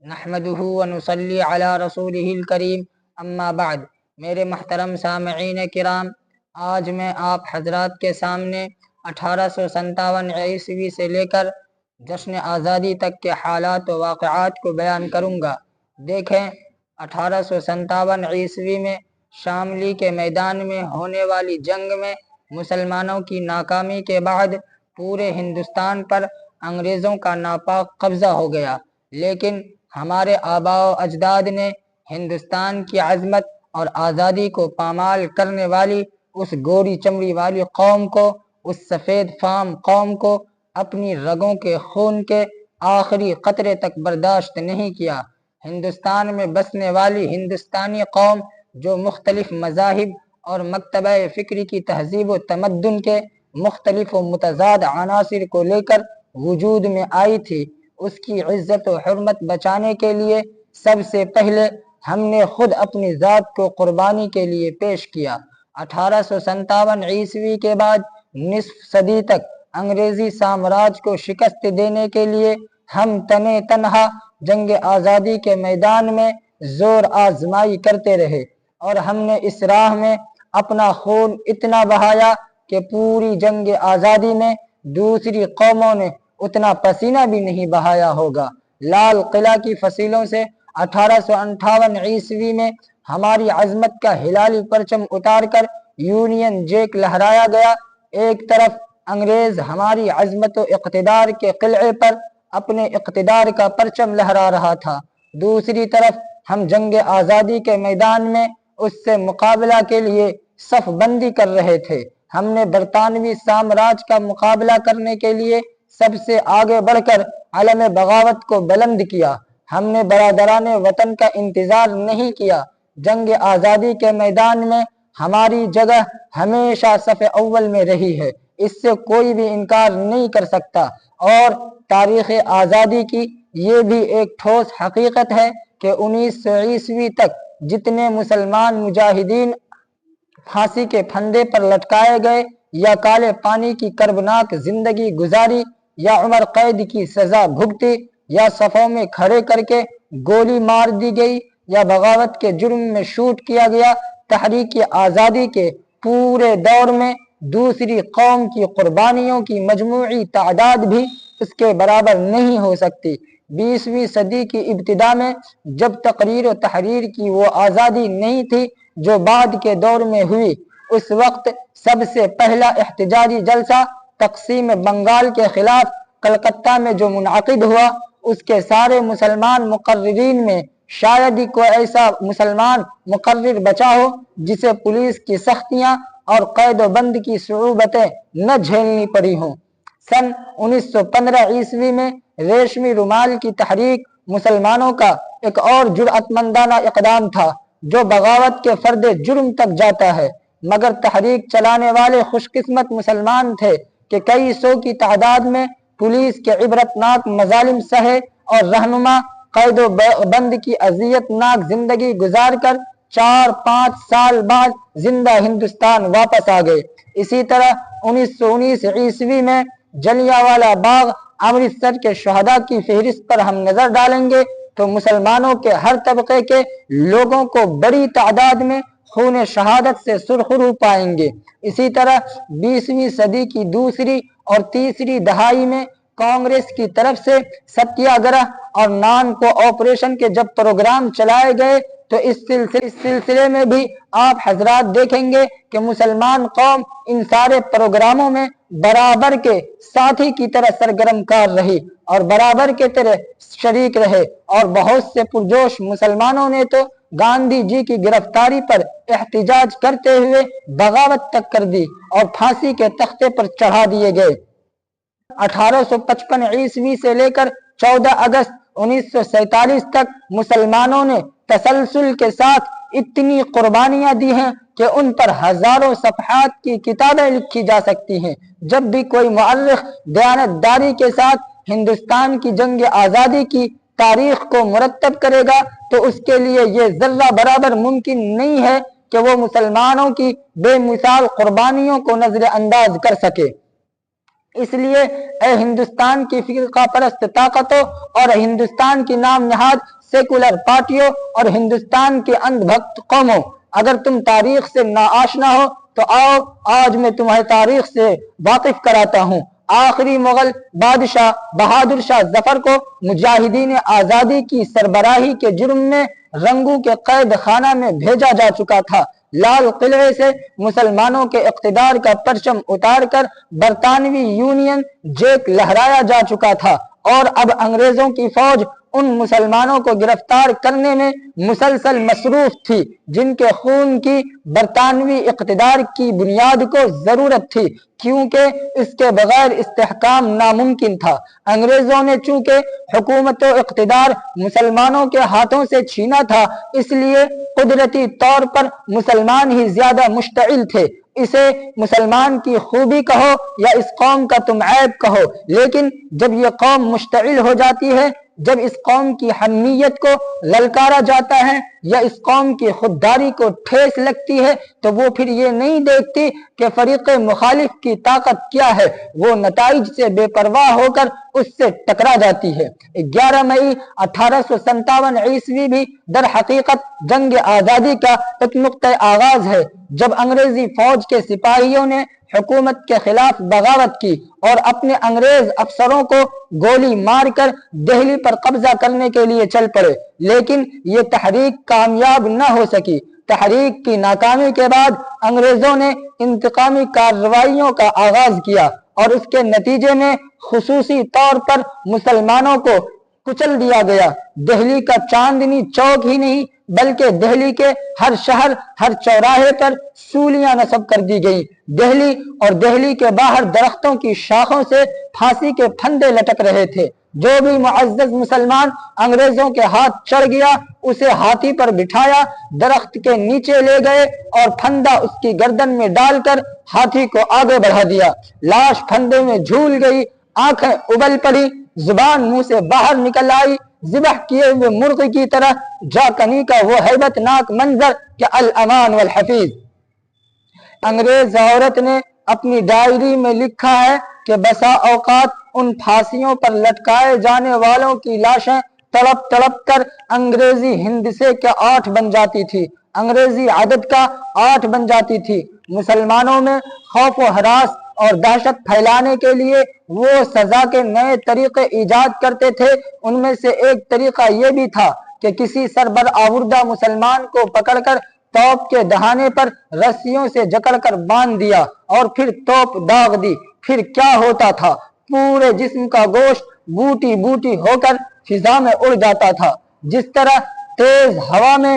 نحمدہ ونصلی علی رسولہ الکریم اما بعد۔ میرے محترم سامعین کرام، آج میں آپ حضرات کے سامنے 1857 عیسوی سے لے کر جشن آزادی تک کے حالات و واقعات کو بیان کروں گا۔ دیکھیں، 1857 عیسوی میں شاملی کے میدان میں ہونے والی جنگ میں مسلمانوں کی ناکامی کے بعد پورے ہندوستان پر انگریزوں کا ناپاک قبضہ ہو گیا، لیکن ہمارے آباء و اجداد نے ہندوستان کی عظمت اور آزادی کو پامال کرنے والی اس گوری چمڑی والی قوم کو، اس سفید فام قوم کو اپنی رگوں کے خون کے آخری قطرے تک برداشت نہیں کیا۔ ہندوستان میں بسنے والی ہندوستانی قوم جو مختلف مذاہب اور مکتبہ فکری کی تہذیب و تمدن کے مختلف و متضاد عناصر کو لے کر وجود میں آئی تھی، اس کی عزت و حرمت بچانے کے لیے سب سے پہلے ہم نے خود اپنی ذات کو قربانی کے لیے پیش کیا۔ 1857 عیسوی کے بعد نصف صدی تک انگریزی سامراج کو شکست دینے کے لیے ہم تنے تنہا جنگ آزادی کے میدان میں زور آزمائی کرتے رہے، اور ہم نے اس راہ میں اپنا خون اتنا بہایا کہ پوری جنگ آزادی میں دوسری قوموں نے اتنا پسینہ بھی نہیں بہایا ہوگا۔ لال قلعہ کی فصیلوں سے 1858 عیسوی میں ہماری عظمت کا ہلالی پرچم اتار کر یونین جیک لہرایا گیا۔ ایک طرف انگریز ہماری عظمت و اقتدار کے قلعے پر اپنے اقتدار کا پرچم لہرا رہا تھا، دوسری طرف ہم جنگ آزادی کے میدان میں اس سے مقابلہ کے لیے صف بندی کر رہے تھے۔ ہم نے برطانوی سامراج کا مقابلہ کرنے کے لیے سب سے آگے بڑھ کر علم بغاوت کو بلند کیا۔ ہم نے برادران وطن کا انتظار نہیں کیا۔ جنگ آزادی کے میدان میں ہماری جگہ ہمیشہ صف اول میں رہی ہے، اس سے کوئی بھی انکار نہیں کر سکتا، اور تاریخ آزادی کی یہ بھی ایک ٹھوس حقیقت ہے کہ 1900 عیسوی تک جتنے مسلمان مجاہدین پھانسی کے پھندے پر لٹکائے گئے، یا کالے پانی کی کربناک زندگی گزاری، یا عمر قید کی سزا بھگتی، یا صفوں میں کھڑے کر کے گولی مار دی گئی، یا بغاوت کے جرم میں شوٹ کیا گیا، تحریک آزادی کے پورے دور میں دوسری قوم کی قربانیوں کی مجموعی تعداد بھی اس کے برابر نہیں ہو سکتی۔ 20ویں صدی کی ابتدا میں جب تقریر و تحریر کی وہ آزادی نہیں تھی جو بعد کے دور میں ہوئی، اس وقت سب سے پہلا احتجاجی جلسہ تقسیم بنگال کے خلاف کلکتہ میں جو منعقد ہوا، اس کے سارے مسلمان مقررین میں شاید ہی کوئی ایسا مسلمان مقرر بچا ہو جسے پولیس کی سختیاں اور قید و بند کی صعوبتیں نہ جھیلنی پڑی ہوں۔ سن 1915 عیسوی میں ریشمی رومال کی تحریک مسلمانوں کا ایک اور جرأت مندانہ اقدام تھا جو بغاوت کے فرد جرم تک جاتا ہے، مگر تحریک چلانے والے خوش قسمت مسلمان تھے کہ کئی سو کی تعداد میں پولیس کے عبرتناک مظالم سہے، اور رہنما قید و بند کی اذیت ناک زندگی گزار کر 4-5 سال بعد زندہ ہندوستان واپس آ گئے۔ اسی طرح 1919 عیسوی میں جلیانوالہ باغ امرتسر کے شہداء کی فہرست پر ہم نظر ڈالیں گے تو مسلمانوں کے ہر طبقے کے لوگوں کو بڑی تعداد میں خون شہادت سے سرخرو پائیں گے۔ اسی طرح 20ویں صدی کی دوسری اور تیسری دہائی میں کانگریس کی طرف سے ستیہ گرہ اور نان کو آپریشن کے جب پروگرام چلائے گئے تو اس سلسلے میں بھی آپ حضرات دیکھیں گے کہ مسلمان قوم ان سارے پروگراموں میں برابر کے ساتھی کی طرح سرگرم کار رہی اور برابر کے طرح شریک رہے، اور بہت سے پرجوش مسلمانوں نے تو گاندھی جی کی گرفتاری پر احتجاج کرتے ہوئے بغاوت تک کر دی اور پھانسی کے تختے پر چڑھا دیے گئے۔ 1855 عیسوی سے لے کر 14 اگست 1947 تک مسلمانوں نے تسلسل کے ساتھ اتنی قربانیاں دی ہیں کہ ان پر ہزاروں صفحات کی کتابیں لکھی جا سکتی ہیں۔ جب بھی کوئی مورخ دیانتداری کے ساتھ ہندوستان کی جنگ آزادی کی تاریخ کو مرتب کرے گا تو اس کے لیے یہ ذرہ برابر ممکن نہیں ہے کہ وہ مسلمانوں کی بے مثال قربانیوں کو نظر انداز کر سکے۔ اس لیے اے ہندوستان کی فرقہ پرست طاقتوں اور ہندوستان کی نام نہاد سیکولر پارٹیوں اور ہندوستان کے اندھ بھکت قوموں، اگر تم تاریخ سے ناآشنا ہو تو آؤ آج میں تمہیں تاریخ سے واقف کراتا ہوں۔ آخری مغل بادشاہ بہادر شاہ ظفر کو مجاہدین آزادی کی سربراہی کے جرم میں رنگوں کے قید خانہ میں بھیجا جا چکا تھا۔ لال قلعے سے مسلمانوں کے اقتدار کا پرچم اتار کر برطانوی یونین جیک لہرایا جا چکا تھا، اور اب انگریزوں کی فوج ان مسلمانوں کو گرفتار کرنے میں مسلسل مصروف تھی جن کے خون کی برطانوی اقتدار کی بنیاد کو ضرورت تھی، کیونکہ اس کے بغیر استحکام ناممکن تھا۔ انگریزوں نے چونکہ حکومت و اقتدار مسلمانوں کے ہاتھوں سے چھینا تھا، اس لیے قدرتی طور پر مسلمان ہی زیادہ مشتعل تھے۔ اسے مسلمان کی خوبی کہو یا اس قوم کا تم عیب کہو، لیکن جب یہ قوم مشتعل ہو جاتی ہے، جب اس قوم کی حمیت کو للکارا جاتا ہے یا اس قوم کی خودداری کو ٹھیس لگتی ہے، تو وہ پھر یہ نہیں دیکھتی کہ فریق مخالف کی طاقت کیا ہے، وہ نتائج سے بے پرواہ ہو کر اس سے ٹکرا جاتی ہے۔ 11 مئی 1857 عیسوی بھی در حقیقت جنگ آزادی کا ایک نقطۂ آغاز ہے، جب انگریزی فوج کے سپاہیوں نے حکومت کے خلاف بغاوت کی اور اپنے انگریز افسروں کو گولی مار کر دہلی پر قبضہ کرنے کے لیے چل پڑے، لیکن یہ تحریک کامیاب نہ ہو سکی۔ تحریک کی ناکامی کے بعد انگریزوں نے انتقامی کارروائیوں کا آغاز کیا اور اس کے نتیجے میں خصوصی طور پر مسلمانوں کو کچل دیا گیا۔ دہلی کا چاندنی چوک ہی نہیں بلکہ دہلی کے ہر شہر، ہر چوراہے پر سولیاں نصب کر دی گئی۔ دہلی اور دہلی کے باہر درختوں کی شاخوں سے پھانسی کے پھندے لٹک رہے تھے۔ جو بھی معزز مسلمان انگریزوں کے ہاتھ چڑھ گیا اسے ہاتھی پر بٹھایا، درخت کے نیچے لے گئے اور پھندا اس کی گردن میں ڈال کر ہاتھی کو آگے بڑھا دیا۔ لاش پھندے میں جھول گئی، آنکھیں ابل پڑی، زبان منہ سے باہر نکل آئی، ذبح کیے ہوئے مرغ کی طرح جا کنی کا وہ ہیبت ناک منظر کہ الامان والحفیظ۔ انگریز عورت نے اپنی ڈائری میں لکھا ہے کہ بسا اوقات ان پھانسیوں پر لٹکائے جانے والوں کی لاشیں تڑپ تڑپ کر انگریزی ہندسے کے 8 بن جاتی تھی، انگریزی عدد کا 8 بن جاتی تھی۔ مسلمانوں میں خوف و ہراس اور دہشت پھیلانے کے لیے وہ سزا کے نئے طریقے ایجاد کرتے تھے۔ ان میں سے ایک طریقہ یہ بھی تھا کہ کسی سربرآوردہ مسلمان کو پکڑ کر توپ کے دہانے پر رسیوں سے جکڑ کر باندھ دیا اور پھر توپ داغ دی۔ پھر کیا ہوتا تھا؟ پورے جسم کا گوشت بوٹی بوٹی ہو کر فضا میں اڑ جاتا تھا، جس طرح تیز ہوا میں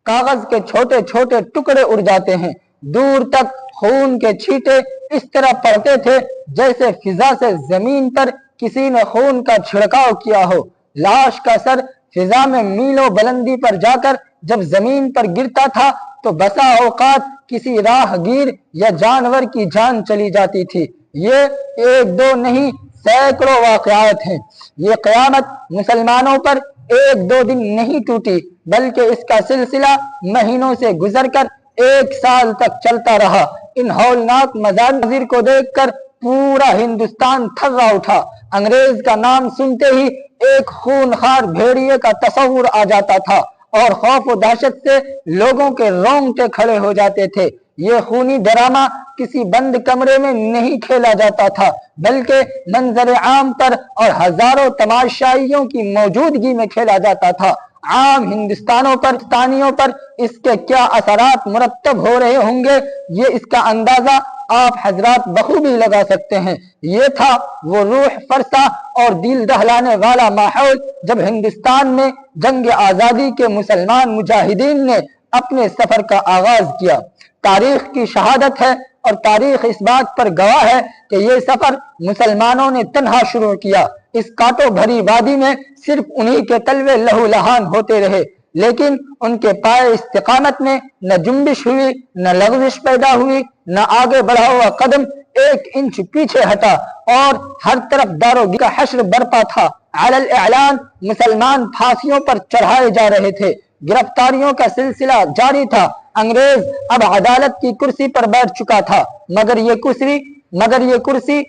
کاغذ کے چھوٹے چھوٹے ٹکڑے اڑ جاتے ہیں۔ دور تک خون کے چھینٹے اس طرح پڑتے تھے جیسے فضا سے زمین پر کسی نے خون کا چھڑکاؤ کیا ہو۔ لاش کا سر فضا میں میلوں بلندی پر جا کر جب زمین پر گرتا تھا تو بسا اوقات کسی راہ گیر یا جانور کی جان چلی جاتی تھی۔ یہ 1-2 نہیں سینکڑوں واقعات ہیں۔ یہ قیامت مسلمانوں پر 1-2 دن نہیں ٹوٹی بلکہ اس کا سلسلہ مہینوں سے گزر کر 1 سال تک چلتا رہا۔ ان ہولناک مناظر کو دیکھ کر پورا ہندوستان تھرا اٹھا۔ انگریز کا نام سنتے ہی ایک خونخوار بھیڑیے کا تصور آ جاتا تھا اور خوف و دہشت سے لوگوں کے رونگٹے کھڑے ہو جاتے تھے۔ یہ خونی ڈرامہ کسی بند کمرے میں نہیں کھیلا جاتا تھا بلکہ منظر عام پر اور ہزاروں تماشائیوں کی موجودگی میں کھیلا جاتا تھا۔ عام ہندوستانیوں پر اس کے کیا اثرات مرتب ہو رہے ہوں گے، یہ اس کا اندازہ آپ حضرات بخوبی لگا سکتے ہیں۔ یہ تھا وہ روح فرسا اور دل دہلانے والا ماحول جب ہندوستان میں جنگ آزادی کے مسلمان مجاہدین نے اپنے سفر کا آغاز کیا۔ تاریخ کی شہادت ہے اور تاریخ اس بات پر گواہ ہے کہ یہ سفر مسلمانوں نے تنہا شروع کیا۔ اس کانٹوں بھری وادی میں صرف انہی کے تلوے لہو لہان ہوتے رہے، لیکن ان کے پائے استقامت میں نہ جنبش ہوئی، نہ لغزش پیدا ہوئی، نہ آگے بڑھا ہوا قدم 1 انچ پیچھے ہٹا، اور ہر طرف دارو کا حشر برپا تھا۔ علی الاعلان مسلمان پھانسیوں پر چڑھائے جا رہے تھے، گرفتاریوں کا سلسلہ جاری تھا۔ انگریز اب عدالت کی کرسی پر بیٹھ چکا تھا، مگر یہ کرسی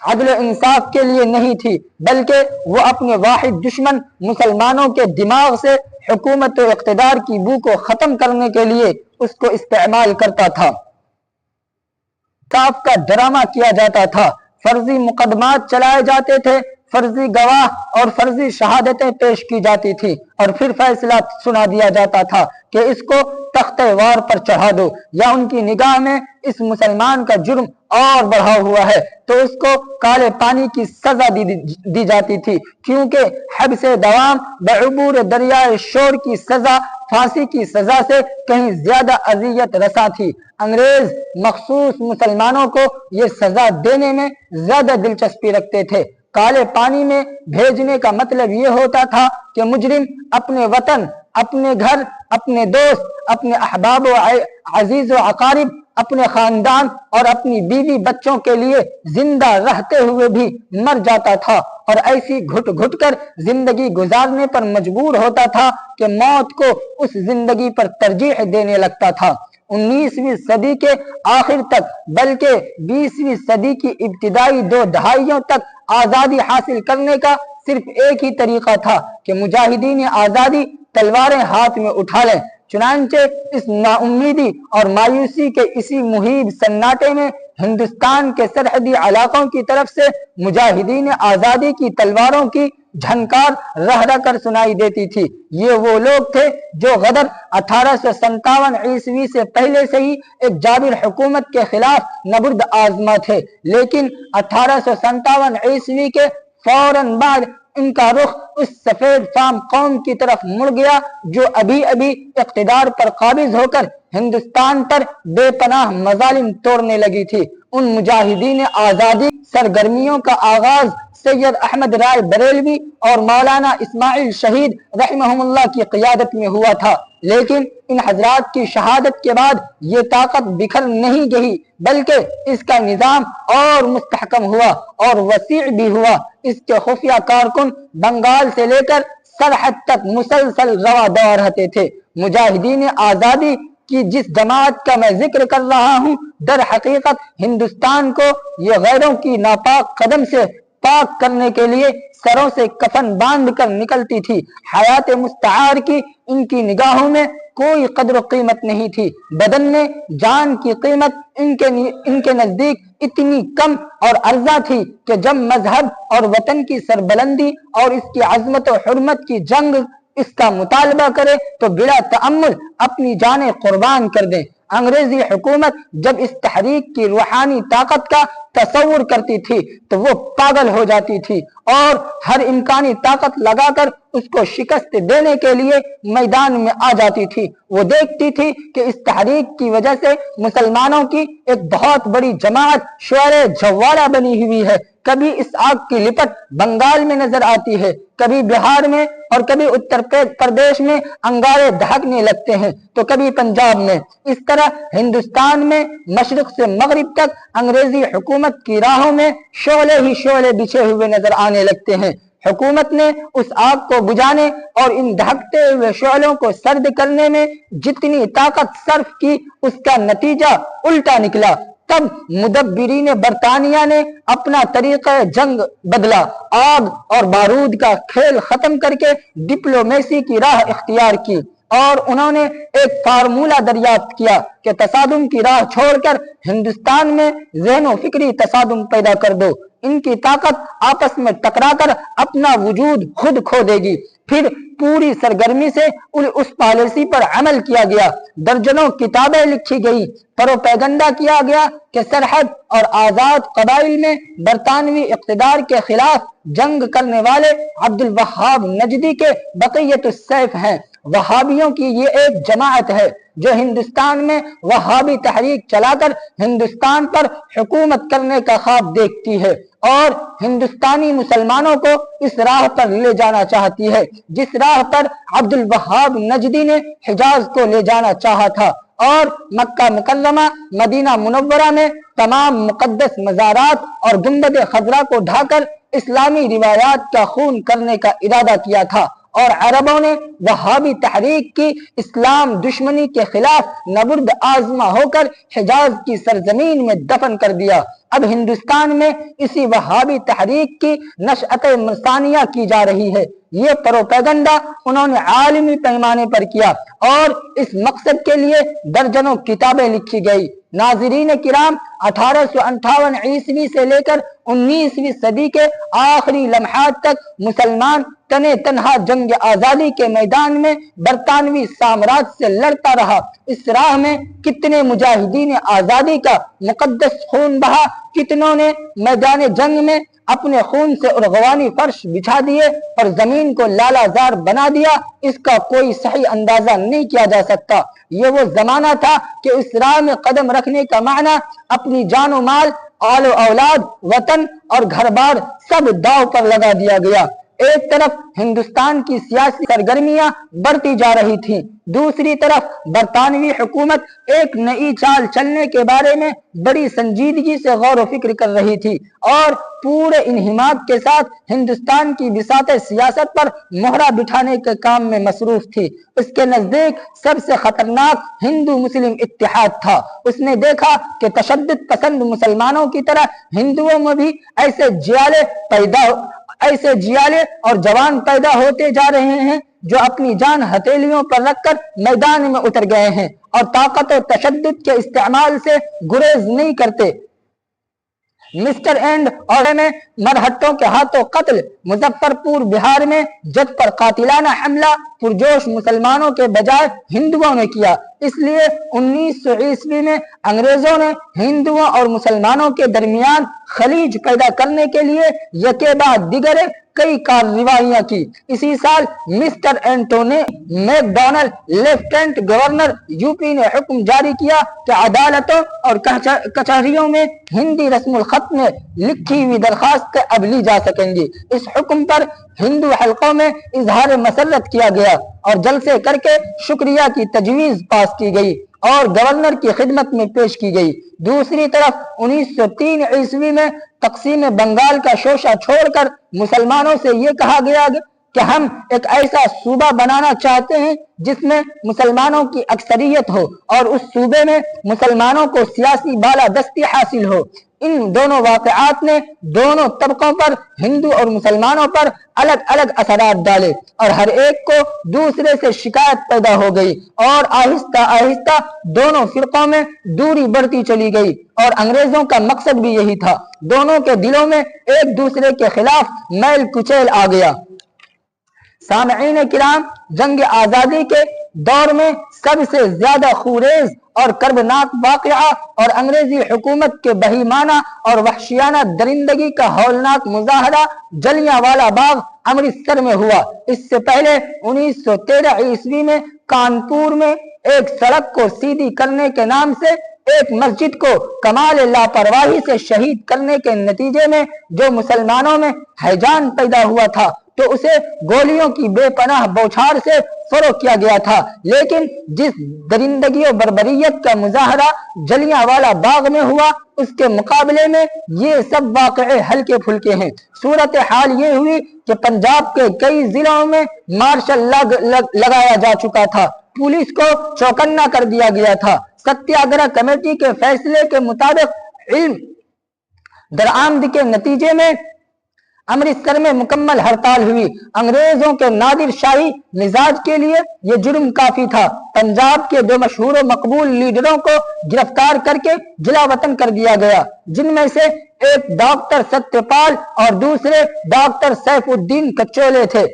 عدل و انصاف کے لیے نہیں تھی، بلکہ وہ اپنے واحد دشمن مسلمانوں کے دماغ سے حکومت و اقتدار کی بو کو ختم کرنے کے لیے اس کو استعمال کرتا تھا۔ انصاف کا ڈرامہ کیا جاتا تھا، فرضی مقدمات چلائے جاتے تھے، فرضی گواہ اور فرضی شہادتیں پیش کی جاتی تھی، اور پھر فیصلہ سنا دیا جاتا تھا کہ اس کو تخت وار پر چڑھا دو، یا ان کی نگاہ میں اس مسلمان کا جرم اور بڑھا ہوا ہے تو اس کو کالے پانی کی سزا دی جاتی تھی، کیونکہ حبس دوام بعبور دریائے شور کی سزا پھانسی کی سزا سے کہیں زیادہ اذیت رساں تھی۔ انگریز مخصوص مسلمانوں کو یہ سزا دینے میں زیادہ دلچسپی رکھتے تھے۔ کالے پانی میں بھیجنے کا مطلب یہ ہوتا تھا کہ مجرم اپنے وطن، اپنے گھر، اپنے دوست، اپنے احباب و عزیز و اقارب، اپنے خاندان اور اپنی بیوی بچوں کے لیے زندہ رہتے ہوئے بھی مر جاتا تھا، اور ایسی گھٹ گھٹ کر زندگی گزارنے پر مجبور ہوتا تھا کہ موت کو اس زندگی پر ترجیح دینے لگتا تھا۔ 19ویں صدی کے آخر تک بلکہ 20ویں صدی کی ابتدائی 2 دہائیوں تک آزادی حاصل کرنے کا صرف ایک ہی طریقہ تھا کہ مجاہدین آزادی تلواریں ہاتھ میں اٹھا لیں۔ چنانچہ اس ناامیدی اور مایوسی کے اسی محیط سناٹے میں ہندوستان کے سرحدی علاقوں کی طرف سے مجاہدین آزادی کی تلواروں کی جھنکار رہ رہ کر سنائی دیتی تھی۔ یہ وہ لوگ تھے جو غدر 1857 عیسوی سے پہلے سے ہی ایک جابر حکومت کے خلاف نبرد آزما تھے، لیکن 1857 عیسوی کے فوراً بعد ان کا رخ اس سفید فام قوم کی طرف مڑ گیا جو ابھی ابھی اقتدار پر قابض ہو کر ہندوستان پر بے پناہ مظالم توڑنے لگی تھی۔ ان مجاہدین آزادی سرگرمیوں کا آغاز سید احمد رائے بریلوی اور مولانا اسماعیل شہید رحمہم اللہ کی قیادت میں ہوا تھا، لیکن ان حضرات کی شہادت کے بعد یہ طاقت بکھر نہیں گئی، بلکہ اس کا نظام اور مستحکم ہوا اور وسیع بھی ہوا۔ اس کے خفیہ کارکن بنگال سے لے کر سرحد تک مسلسل رواں دوا رہتے تھے۔ مجاہدین آزادی کی جس جماعت کا میں ذکر کر رہا ہوں، در حقیقت ہندوستان کو یہ غیروں کی ناپاک قدم سے پاک کرنے کے لیے سروں سے کفن باندھ کر نکلتی تھی۔ حیات مستعار کی ان کی نگاہوں میں کوئی قدر و قیمت نہیں تھی۔ بدن میں جان کی قیمت ان کے نزدیک اتنی کم اور ارزاں تھی کہ جب مذہب اور وطن کی سربلندی اور اس کی عظمت و حرمت کی جنگ اس کا مطالبہ کرے تو بلا تأمل اپنی جانیں قربان کر دیں۔ انگریزی حکومت جب اس تحریک کی روحانی طاقت کا تصور کرتی تھی تو وہ پاگل ہو جاتی تھی اور ہر امکانی طاقت لگا کر اس کو شکست دینے کے لیے میدان میں آ جاتی تھی۔ وہ دیکھتی تھی کہ اس تحریک کی وجہ سے مسلمانوں کی ایک بہت بڑی جماعت شعلہ جوالا بنی ہوئی ہے۔ کبھی اس آگ کی لپٹ بنگال میں نظر آتی ہے، کبھی بہار میں اور کبھی اتر پردیش میں انگارے دھاکنے لگتے ہیں تو کبھی پنجاب میں۔ اس طرح ہندوستان میں مشرق سے مغرب تک انگریزی حکومت کی راہوں میں شعلے ہی شعلے بچھے ہوئے نظر آنے لگتے ہیں۔ حکومت نے اس آگ کو بجھانے اور ان دھکتے ہوئے شعلوں کو سرد کرنے میں جتنی طاقت صرف کی، اس کا نتیجہ الٹا نکلا۔ تب مدبرین برطانیہ نے اپنا طریقہ جنگ بدلا، آگ اور بارود کا کھیل ختم کر کے ڈپلومیسی کی راہ اختیار کی، اور انہوں نے ایک فارمولہ دریافت کیا کہ تصادم کی راہ چھوڑ کر ہندوستان میں ذہن و فکری تصادم پیدا کر دو۔ ان کی طاقت آپس میں ٹکرا کر اپنا وجود خود کھو دے گی۔ پھر پوری سرگرمی سے اس پالیسی پر عمل کیا گیا، درجنوں کتابیں لکھی گئی، پروپیگنڈا کیا گیا کہ سرحد اور آزاد قبائل میں برطانوی اقتدار کے خلاف جنگ کرنے والے عبدالوہاب نجدی کے بقیت السیف ہیں۔ وہابیوں کی یہ ایک جماعت ہے جو ہندوستان میں وہابی تحریک چلا کر ہندوستان پر حکومت کرنے کا خواب دیکھتی ہے اور ہندوستانی مسلمانوں کو اس راہ پر لے جانا چاہتی ہے جس راہ پر عبدالوہاب نجدی نے حجاز کو لے جانا چاہا تھا، اور مکہ مکرمہ مدینہ منورہ میں تمام مقدس مزارات اور گنبد خضرا کو ڈھا کر اسلامی روایات کا خون کرنے کا ارادہ کیا تھا، اور عربوں نے وہابی تحریک کی اسلام دشمنی کے خلاف نبرد آزما ہو کر حجاز کی سرزمین میں دفن کر دیا۔ اب ہندوستان میں اسی وہابی تحریک کی نشأت ثانیہ کی جا رہی ہے۔ یہ پروپیگنڈا انہوں نے عالمی پیمانے پر کیا اور اس مقصد کے لیے درجنوں کتابیں لکھی گئی۔ ناظرین کرام، 1858 عیسوی سے لے کر 19ویں صدی کے آخری لمحات تک مسلمان تنے تنہا جنگ آزادی کے میدان میں برطانوی سامراج سے لڑتا رہا۔ اس راہ میں کتنے مجاہدین آزادی کا مقدس خون بہا، کتنوں نے میدان جنگ میں اپنے خون سے ارغوانی فرش بچھا دیے اور زمین کو لالا زار بنا دیا، اس کا کوئی صحیح اندازہ نہیں کیا جا سکتا۔ یہ وہ زمانہ تھا کہ اس راہ میں قدم رکھنے کا معنی اپنی جان و مال، آل و اولاد، وطن اور گھر بار سب داؤ پر لگا دیا گیا۔ ایک طرف ہندوستان کی سیاسی سرگرمیاں بڑھتی جا رہی تھیں، دوسری طرف برطانوی حکومت ایک نئی چال چلنے کے بارے میں بڑی سنجیدگی سے غور و فکر کر رہی تھی اور پورے انہماک کے ساتھ ہندوستان کی بساط سیاست پر مہرہ بٹھانے کے کام میں مصروف تھی۔ اس کے نزدیک سب سے خطرناک ہندو مسلم اتحاد تھا۔ اس نے دیکھا کہ تشدد پسند مسلمانوں کی طرح ہندوؤں میں بھی ایسے جیالے اور جوان پیدا ہوتے جا رہے ہیں جو اپنی جان ہتھیلیوں پر رکھ کر میدان میں اتر گئے ہیں اور طاقت و تشدد کے استعمال سے گریز نہیں کرتے۔ مسٹر اینڈ اور میں مرہٹوں کے ہاتھوں قتل، مظفر پور بہار میں جج پر قاتلانہ حملہ پرجوش مسلمانوں کے بجائے ہندوؤں نے کیا۔ اس لیے 1900 عیسوی میں انگریزوں نے ہندوؤں اور مسلمانوں کے درمیان خلیج پیدا کرنے کے لیے یکے بعد دیگرے کئی کارروائیاں کی۔ اسی سال mister Antony MacDonald lieutenant governor U P نے حکم جاری کیا کہ عدالتوں اور کچہریوں میں ہندی رسم الخط میں لکھی ہوئی درخواستیں اب لی جا سکیں گی۔ اس حکم پر ہندو حلقوں میں اظہار مسرت کیا گیا اور جلسے کر کے شکریہ کی تجویز پاس کی گئی اور گورنر کی خدمت میں پیش کی گئی۔ دوسری طرف 1903 عیسوی میں تقسیم بنگال کا شوشہ چھوڑ کر مسلمانوں سے یہ کہا گیا کہ ہم ایک ایسا صوبہ بنانا چاہتے ہیں جس میں مسلمانوں کی اکثریت ہو اور اس صوبے میں مسلمانوں کو سیاسی بالادستی حاصل ہو۔ ان دونوں واقعات نے دونوں طبقوں پر، ہندو اور مسلمانوں پر الگ الگ اثرات ڈالے اور ہر ایک کو دوسرے سے شکایت پیدا ہو گئی اور آہستہ آہستہ دونوں فرقوں میں دوری بڑھتی چلی گئی اور انگریزوں کا مقصد بھی یہی تھا۔ دونوں کے دلوں میں ایک دوسرے کے خلاف میل کچیل آ گیا۔ سامعین کرام، جنگ آزادی کے دور میں سب سے زیادہ خوریز اور کربناک واقعہ اور انگریزی حکومت کے بہیمانہ اور وحشیانہ درندگی کا ہولناک مظاہرہ جلیاں والا باغ امرتسر میں ہوا۔ اس سے پہلے 1913 عیسوی میں کانپور میں ایک سڑک کو سیدھی کرنے کے نام سے ایک مسجد کو کمال لاپرواہی سے شہید کرنے کے نتیجے میں جو مسلمانوں میں ہیجان پیدا ہوا تھا تو اسے گولیوں کی بے پناہ بوچھار سے فروغ کیا گیا تھا، لیکن جس درندگی و بربریت کا مظاہرہ جلیاں والا باغ میں ہوا اس کے مقابلے میں یہ سب واقعے ہلکے پھلکے ہیں۔ صورتحال یہ ہوئی کہ پنجاب کے کئی ضلعوں میں مارشل لگایا جا چکا تھا، پولیس کو چوکنا کر دیا گیا تھا۔ ستیاگرہ کمیٹی کے فیصلے کے مطابق علم درآمد کے نتیجے میں امرتسر میں مکمل ہڑتال ہوئی۔ انگریزوں کے نادر شاہی مزاج کے لیے یہ جرم کافی تھا۔ پنجاب کے دو مشہور و مقبول لیڈروں کو گرفتار کر کے جلا وطن کر دیا گیا، جن میں سے ایک ڈاکٹر ستیہ پال اور دوسرے ڈاکٹر سیف الدین کچولے تھے،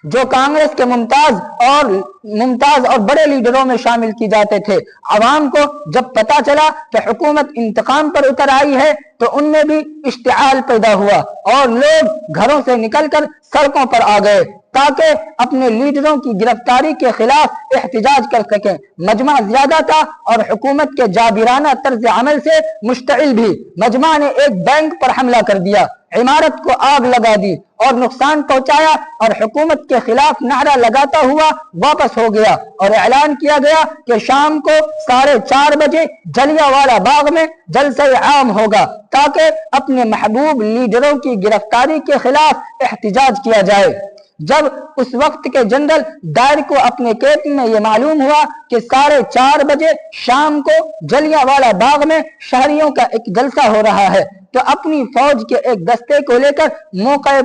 جو کانگریس کے ممتاز اور بڑے لیڈروں میں شامل کی جاتے تھے۔ عوام کو جب پتا چلا کہ حکومت انتقام پر اتر آئی ہے تو ان میں بھی اشتعال پیدا ہوا اور لوگ گھروں سے نکل کر سڑکوں پر آ گئے تاکہ اپنے لیڈروں کی گرفتاری کے خلاف احتجاج کر سکیں۔ مجمع زیادہ تھا اور حکومت کے جابرانہ طرز عمل سے مشتعل بھی۔ مجمع نے ایک بینک پر حملہ کر دیا، عمارت کو آگ لگا دی اور نقصان پہنچایا اور حکومت کے خلاف نعرہ لگاتا ہوا واپس ہو گیا اور اعلان کیا گیا کہ شام کو 4:30 بجے جلیاں والا باغ میں جلسہ عام ہوگا تاکہ اپنے محبوب لیڈروں کی گرفتاری کے خلاف احتجاج کیا جائے۔ جب اس وقت کے جنرل ڈائر کو اپنے کیمپ میں یہ معلوم ہوا کہ 4:30 بجے شام کو جلیانوالہ باغ میں شہریوں کا ایک جلسہ ہو رہا ہے تو اپنی فوج کے ایک دستے کو لے کر موقع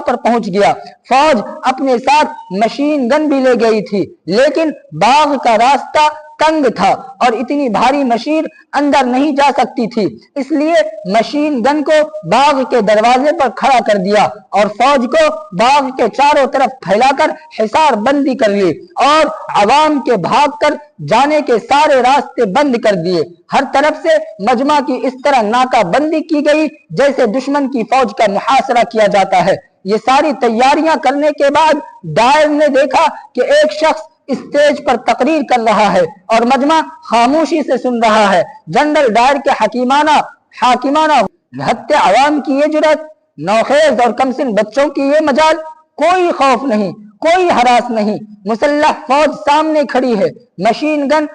پر پہنچ گیا۔ فوج اپنے ساتھ مشین گن بھی لے گئی تھی، لیکن باغ کا راستہ تنگ تھا اور اتنی بھاری مشین اندر نہیں جا سکتی تھی، اس لیے مشین گن کو باغ کے دروازے پر کھڑا کر دیا اور فوج کو باغ کے چاروں طرف پھیلا کر حصار بندی کر لی اور عوام کے بھاگ کر جانے کے سارے راستے بند کر دیے۔ ہر طرف سے مجمع کی اس طرح ناکہ بندی کی گئی جیسے دشمن کی فوج کا محاصرہ کیا جاتا ہے۔ یہ ساری تیاریاں کرنے کے بعد ڈائر نے دیکھا کہ ایک شخص اسٹیج پر تقریر کر رہا ہے اور مجمع خاموشی سے سن رہا ہے۔ جنرل ڈائر کے حاکمانہ نہتے عوام کی یہ جرأت، نوخیز اور کمسن بچوں کی یہ مجال، کوئی خوف نہیں، کوئی ہراس نہیں۔ مسلح فوج سامنے کھڑی ہے، مشین گن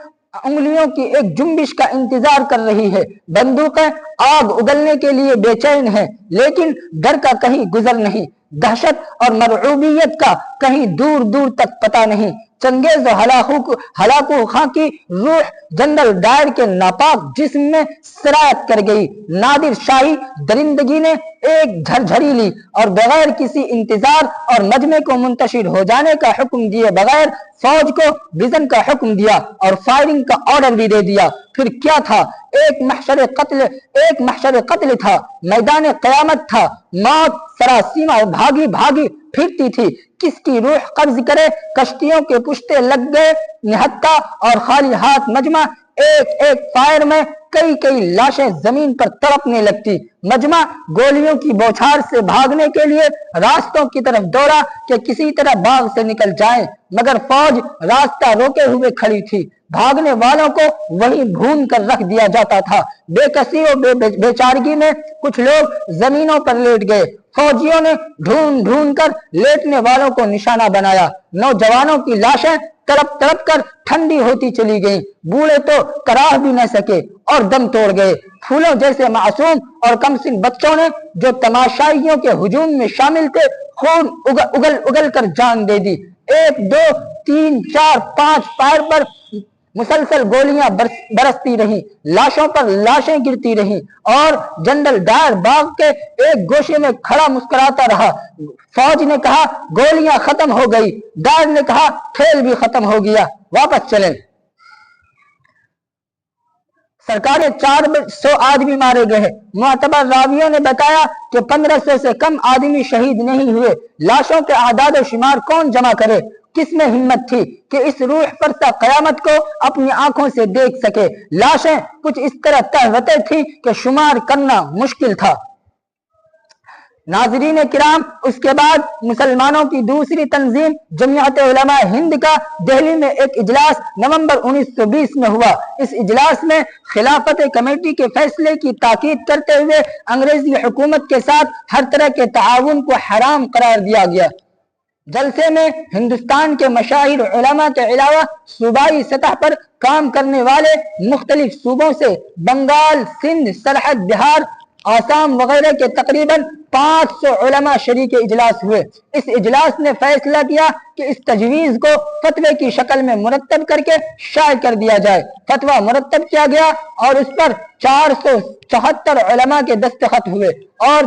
انگلیوں کی ایک جنبش کا انتظار کر رہی ہے، بندوقیں آگ اگلنے کے لیے بے چین ہیں، لیکن ڈر کا کہیں گزر نہیں، دہشت اور مرعوبیت کا کہیں دور دور تک پتہ نہیں۔ چنگیز و ہلاکو خاں کی روح جنرل ڈائر کے ناپاک جسم میں سرایت کر گئی۔ نادر شاہی درندگی نے ایک جھرجھری لی اور بغیر کسی انتظار اور مجمع کو منتشر ہو جانے کا حکم دیے بغیر فوج کو وزن کا حکم دیا اور فائرنگ کا آرڈر بھی دے دیا۔ پھر کیا تھا؟ ایک محشر قتل تھا، میدان قیامت تھا، موت سراسیمہ بھاگی بھاگی پھرتی تھی، کس کی روح قبض کرے؟ کشتیوں کے پشتے لگ گئے، نہتا اور خالی ہاتھ مجمع ایک ایک فائر میں کئی لاشیں زمین پر تڑپنے لگتی۔ مجمع گولیوں کی بوچھار سے بھاگنے کے لیے راستوں کی طرف دوڑا کہ کسی طرح باغ سے نکل جائیں، مگر فوج راستہ روکے ہوئے کھڑی تھی۔ بھاگنے والوں کو وہیں بھون کر رکھ دیا جاتا تھا۔ بے کسی و بے چارگی میں کچھ لوگ زمینوں پر لیٹ گئے۔ فوجیوں نے ڈھونڈ کر لیٹنے والوں کو نشانہ بنایا۔ نوجوانوں کی لاشیں تڑپ کر ٹھنڈی ہوتی چلی گئیں، بوڑھے تو کراہ بھی نہ سکے اور دم توڑ گئے۔ پھولوں جیسے معصوم اور کمسن بچوں نے جو تماشائیوں کے ہجوم میں شامل تھے، خون اگل کر جان دے دی۔ 1 2 3 4 5 فائر پر مسلسل گولیاں برستی رہیں، لاشوں پر لاشیں گرتی رہیں اور جنرل ڈائر باغ کے ایک گوشے میں کھڑا مسکراتا رہا۔ فوج نے کہا گولیاں ختم ہو گئی، ڈائر نے کہا کھیل بھی ختم ہو گیا، واپس چلیں۔ سرکار 400 آدمی مارے گئے۔ معتبر راویوں نے بتایا کہ 1500 سے کم آدمی شہید نہیں ہوئے۔ لاشوں کے اعداد و شمار کون جمع کرے؟ کس میں ہمت تھی کہ اس روح پرستہ قیامت کو اپنی آنکھوں سے دیکھ سکے؟ لاشیں کچھ اس طرح تہوتے تھی کہ شمار کرنا مشکل تھا۔ ناظرین کرام، اس کے بعد مسلمانوں کی دوسری تنظیم جمعیت علماء ہند کا دہلی میں ایک اجلاس نومبر 1920 میں ہوا۔ اس اجلاس میں خلافت کمیٹی کے فیصلے کی تاکید کرتے ہوئے انگریزی حکومت کے ساتھ ہر طرح کے تعاون کو حرام قرار دیا گیا۔ جلسے میں ہندوستان کے مشاہیر علماء کے علاوہ صوبائی سطح پر کام کرنے والے مختلف صوبوں سے بنگال، سندھ، سرحد، بہار، آسام وغیرہ کے تقریباً 500 علماء شریک اجلاس ہوئے۔ اس اجلاس نے فیصلہ کیا کہ اس تجویز کو فتوے کی شکل میں مرتب کر کے شائع کر دیا جائے۔ فتویٰ مرتب کیا گیا اور اس پر 474 علماء کے دستخط ہوئے اور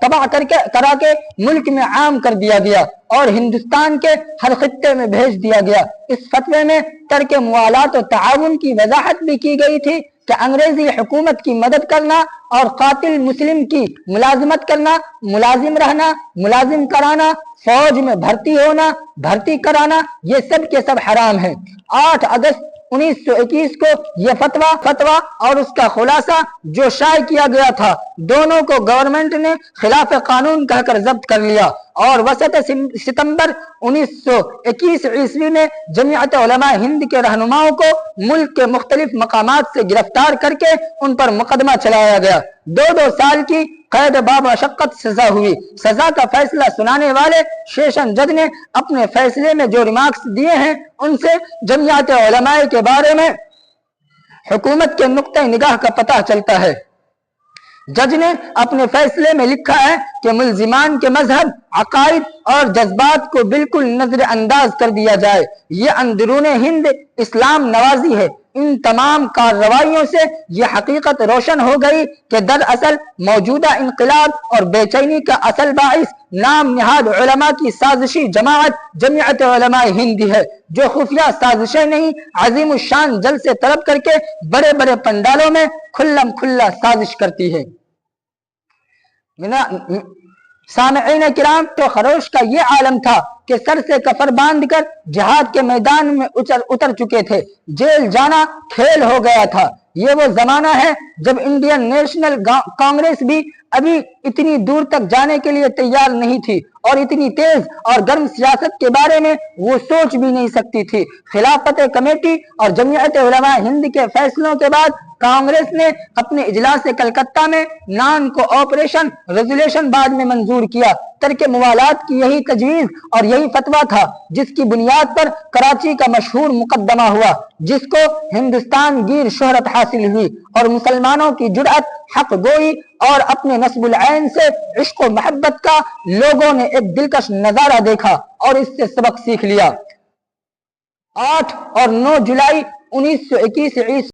طبع کرا کے ملک میں عام کر دیا گیا اور ہندوستان کے ہر خطے میں بھیج دیا گیا۔ اس فتوے میں ترک موالات و تعاون کی وضاحت بھی کی گئی تھی کہ انگریزی حکومت کی مدد کرنا اور قاتل مسلم کی ملازمت کرنا، ملازم رہنا، ملازم کرانا، فوج میں بھرتی ہونا، بھرتی کرانا، یہ سب کے سب حرام ہیں۔ 8 اگست 1921 کو یہ فتویٰ اور اس کا خلاصہ جو شائع کیا گیا تھا، دونوں کو گورنمنٹ نے خلاف قانون کہہ کر ضبط کر لیا اور وسط ستمبر 1921 عیسوی میں جمعیت علماء ہند کے رہنماؤں کو ملک کے مختلف مقامات سے گرفتار کر کے ان پر مقدمہ چلایا گیا۔ 2 سال کی قید بامشقت سزا ہوئی۔ سزا کا فیصلہ سنانے والے سیشن جج نے اپنے فیصلے میں جو ریمارکس دیے ہیں ان سے جمعیت علماء کے بارے میں حکومت کے نقطہ نگاہ کا پتہ چلتا ہے۔ جج نے اپنے فیصلے میں لکھا ہے کہ ملزمان کے مذہب، عقائد اور جذبات کو بالکل نظر انداز کر دیا جائے۔ یہ اندرون ہند اسلام نوازی ہے۔ ان تمام کارروائیوں سے یہ حقیقت روشن ہو گئی کہ دراصل موجودہ انقلاب اور بے چینی کا اصل باعث نام نہاد علماء کی سازشی جماعت جمعیت علماء ہند ہے، جو خفیہ سازشیں نہیں، عظیم الشان جلسے طلب کر کے بڑے بڑے پنڈالوں میں کھلم کھلا سازش کرتی ہے۔ سامعین کرام، تو خروش کا یہ عالم تھا کہ سر سے کفر باندھ کر جہاد کے میدان میں اتر چکے تھے، جیل جانا کھیل ہو گیا تھا۔ یہ وہ زمانہ ہے جب انڈین نیشنل کانگریس بھی ابھی اتنی دور تک جانے کے لیے تیار نہیں تھی، اور اتنی تیز اور گرم سیاست کے بارے میں وہ سوچ بھی نہیں سکتی تھی۔ خلافت کمیٹی اور جمعیت علماء ہند کے فیصلوں کے بعد کانگریس نے اپنے اجلاس کلکتہ میں نان کو آپریشن ریزولوشن بعد میں منظور کیا۔ ترک موالات کی یہی تجویز اور یہی فتویٰ تھا جس کی بنیاد پر کراچی کا مشہور مقدمہ ہوا، جس کو ہندوستان گیر شہرت حاصل ہوئی، اور مسلمانوں کی جرأت، حق گوئی اور اپنے نصب العین سے عشق و محبت کا لوگوں نے ایک دلکش نظارہ دیکھا اور اس سے سبق سیکھ لیا۔ 8 اور 9 جولائی 1921 عیسوی